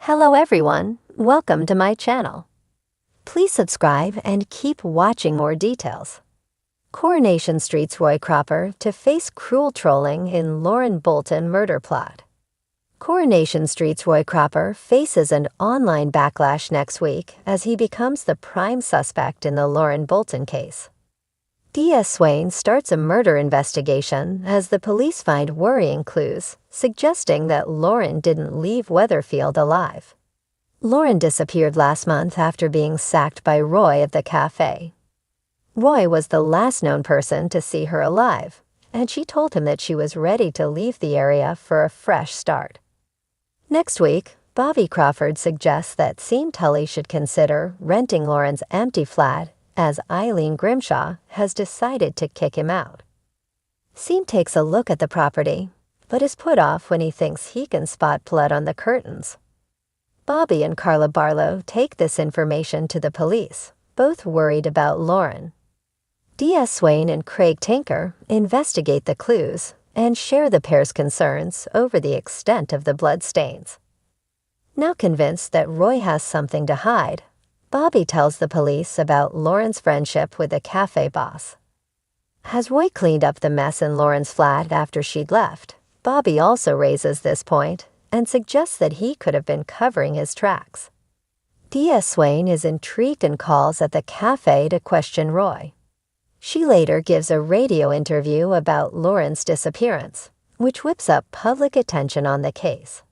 Hello everyone, welcome to my channel. Please subscribe and keep watching more details. Coronation Street's Roy Cropper to face cruel trolling in Lauren Bolton murder plot. Coronation Street's Roy Cropper faces an online backlash next week as he becomes the prime suspect in the Lauren Bolton case. D.S. Swain starts a murder investigation as the police find worrying clues suggesting that Lauren didn't leave Weatherfield alive. Lauren disappeared last month after being sacked by Roy of the cafe. Roy was the last known person to see her alive, and she told him that she was ready to leave the area for a fresh start. Next week, Bobby Crawford suggests that Sean Tully should consider renting Lauren's empty flat as Eileen Grimshaw has decided to kick him out. Sean takes a look at the property, but is put off when he thinks he can spot blood on the curtains. Bobby and Carla Barlow take this information to the police, both worried about Lauren. D.S. Swain and Craig Tinker investigate the clues and share the pair's concerns over the extent of the blood stains. Now convinced that Roy has something to hide, Bobby tells the police about Lauren's friendship with the cafe boss. Has Roy cleaned up the mess in Lauren's flat after she'd left? Bobby also raises this point and suggests that he could have been covering his tracks. D.S. Swain is intrigued and calls at the cafe to question Roy. She later gives a radio interview about Lauren's disappearance, which whips up public attention on the case.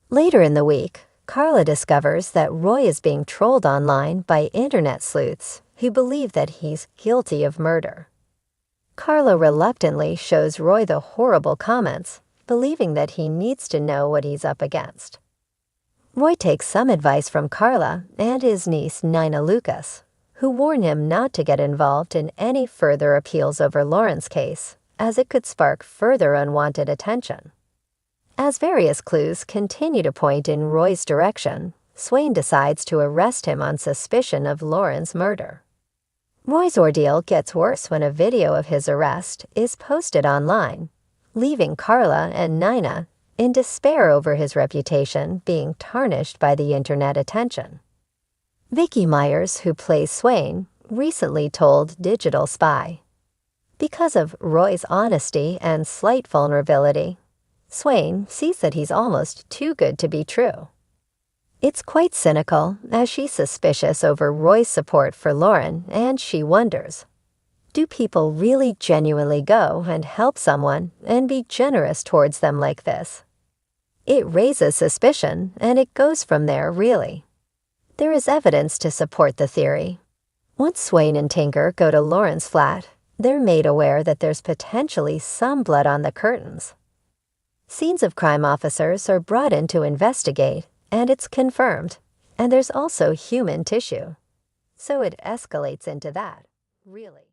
Later in the week, Carla discovers that Roy is being trolled online by internet sleuths who believe that he's guilty of murder. Carla reluctantly shows Roy the horrible comments, believing that he needs to know what he's up against. Roy takes some advice from Carla and his niece Nina Lucas, who warn him not to get involved in any further appeals over Lauren's case, as it could spark further unwanted attention. As various clues continue to point in Roy's direction, Swain decides to arrest him on suspicion of Lauren's murder. Roy's ordeal gets worse when a video of his arrest is posted online, leaving Carla and Nina in despair over his reputation being tarnished by the internet attention. Vicky Myers, who plays Swain, recently told Digital Spy, "Because of Roy's honesty and slight vulnerability, Swain sees that he's almost too good to be true." It's quite cynical, as she's suspicious over Roy's support for Lauren, and she wonders, do people really genuinely go and help someone and be generous towards them like this? It raises suspicion, and it goes from there, really. There is evidence to support the theory. Once Swain and Tinker go to Lauren's flat, they're made aware that there's potentially some blood on the curtains. Scenes of crime officers are brought in to investigate, and it's confirmed, and there's also human tissue. So it escalates into that, really.